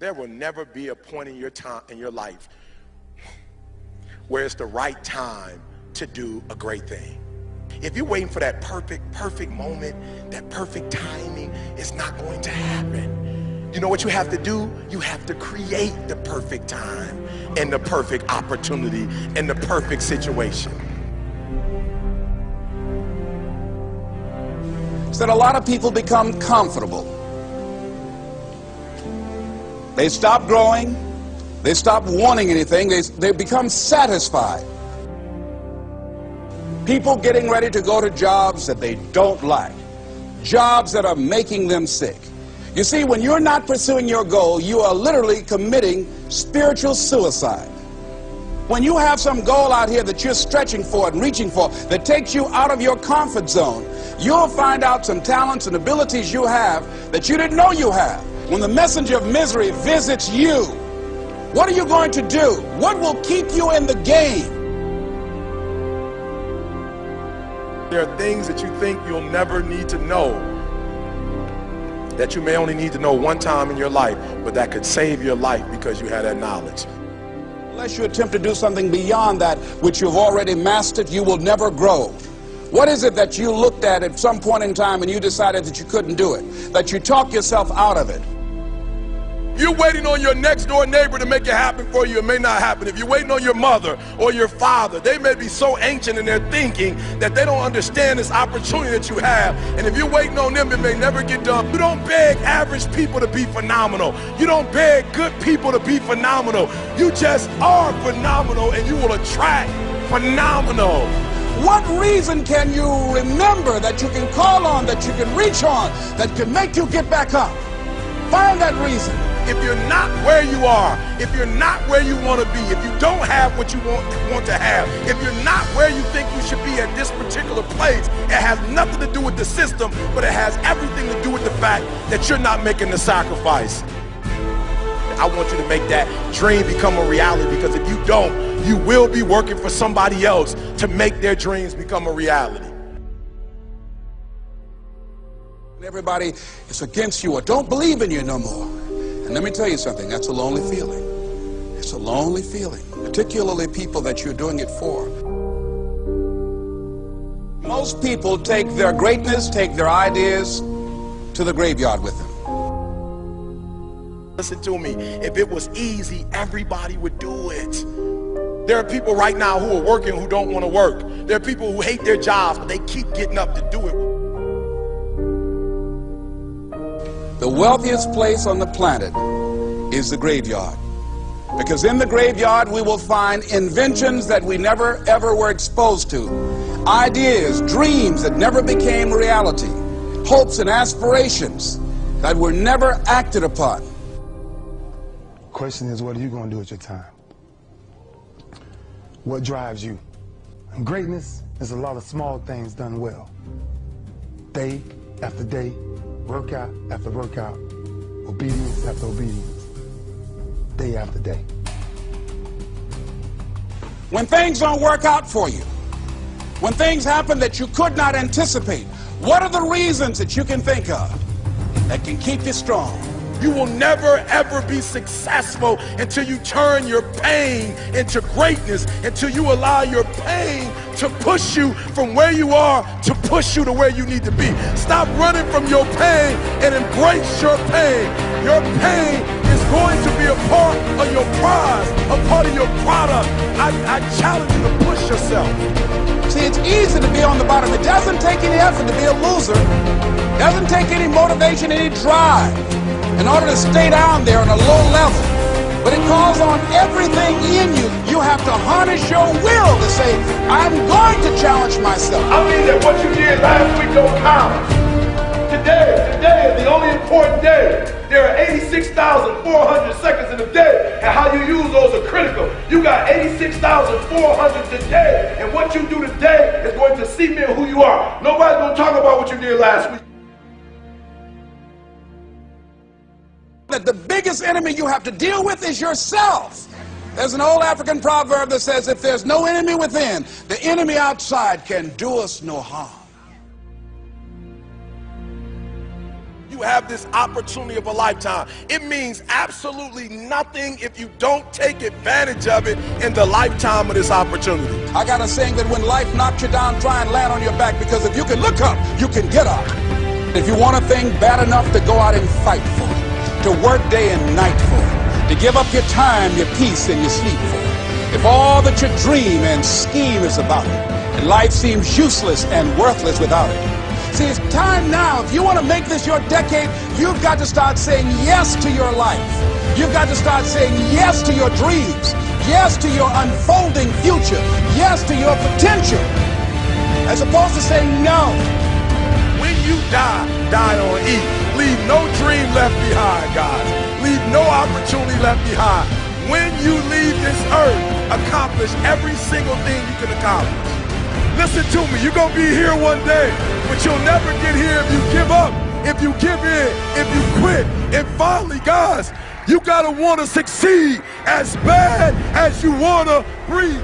There will never be a point in your life where it's the right time to do a great thing. If you're waiting for that perfect moment, that perfect timing, it's not going to happen. You know what you have to do? You have to create the perfect time and the perfect opportunity and the perfect situation. So that a lot of people become comfortable. They stop growing. They stop wanting anything. They become satisfied. People getting ready to go to jobs that they don't like, jobs that are making them sick. You see, when you're not pursuing your goal, you are literally committing spiritual suicide. When you have some goal out here that you're stretching for and reaching for that takes you out of your comfort zone, you'll find out some talents and abilities you have that you didn't know you have. When the messenger of misery visits you, what are you going to do? What will keep you in the game? There are things that you think you'll never need to know, that you may only need to know one time in your life, but that could save your life because you had that knowledge. Unless you attempt to do something beyond that which you've already mastered, you will never grow. What is it that you looked at some point in time and you decided that you couldn't do it, that you talked yourself out of it? You're waiting on your next door neighbor to make it happen for you. It may not happen. If you're waiting on your mother or your father, they may be so ancient in their thinking that they don't understand this opportunity that you have. And if you're waiting on them, it may never get done. You don't beg average people to be phenomenal. You don't beg good people to be phenomenal. You just are phenomenal, and you will attract phenomenal. What reason can you remember that you can call on, that you can reach on, that can make you get back up? Find that reason. If you're not where you are, if you're not where you want to be, if you don't have what you want to have, if you're not where you think you should be at this particular place, it has nothing to do with the system, but it has everything to do with the fact that you're not making the sacrifice. I want you to make that dream become a reality, because if you don't, you will be working for somebody else to make their dreams become a reality. Everybody is against you or don't believe in you no more. And let me tell you something, that's a lonely feeling. It's a lonely feeling, particularly people that you're doing it for. Most people take their greatness, take their ideas to the graveyard with them. Listen to me, if it was easy, everybody would do it. There are people right now who are working who don't want to work. There are people who hate their jobs, but they keep getting up to do it. The wealthiest place on the planet is the graveyard. Because in the graveyard we will find inventions that we never ever were exposed to. Ideas, dreams that never became reality. Hopes and aspirations that were never acted upon. The question is, what are you going to do with your time? What drives you? And greatness is a lot of small things done well. Day after day, workout after workout, obedience after obedience, day after day. When things don't work out for you, when things happen that you could not anticipate, what are the reasons that you can think of that can keep you strong? You will never ever be successful until you turn your pain into greatness, until you allow your pain to push you from where you are to push you to where you need to be. Stop running from your pain and embrace your pain. Your pain is going to be a part of your prize, a part of your product. I challenge you to push yourself. See, it's easy to be on the bottom. It doesn't take any effort to be a loser. It doesn't take any motivation, any drive in order to stay down there on a low level. But it calls on everything in you. You have to harness your will to say, I'm going to challenge myself. I mean that what you did last week don't count. Today is the only important day. There are 86,400 seconds in a day, and how you use those are critical. You got 86,400 today, and what you do today is going to cement who you are. Nobody's going to talk about what you did last week. That the biggest enemy you have to deal with is yourself. There's an old African proverb that says, if there's no enemy within, the enemy outside can do us no harm. You have this opportunity of a lifetime. It means absolutely nothing if you don't take advantage of it in the lifetime of this opportunity. I got a saying that when life knocks you down, try and land on your back, because if you can look up, you can get up. If you want a thing bad enough to go out and fight for it, to work day and night for it, to give up your time, your peace, and your sleep for it, if all that you dream and scheme is about it, and life seems useless and worthless without it. See, it's time now. If you want to make this your decade, you've got to start saying yes to your life. You've got to start saying yes to your dreams, yes to your unfolding future, yes to your potential, as opposed to saying no. When you die, die on E. Leave no dream left behind, guys. Leave no opportunity left behind. When you leave this earth, accomplish every single thing you can accomplish. Listen to me, you're gonna be here one day, but you'll never get here if you give up, if you give in, if you quit. And finally, guys, you gotta wanna succeed as bad as you wanna breathe.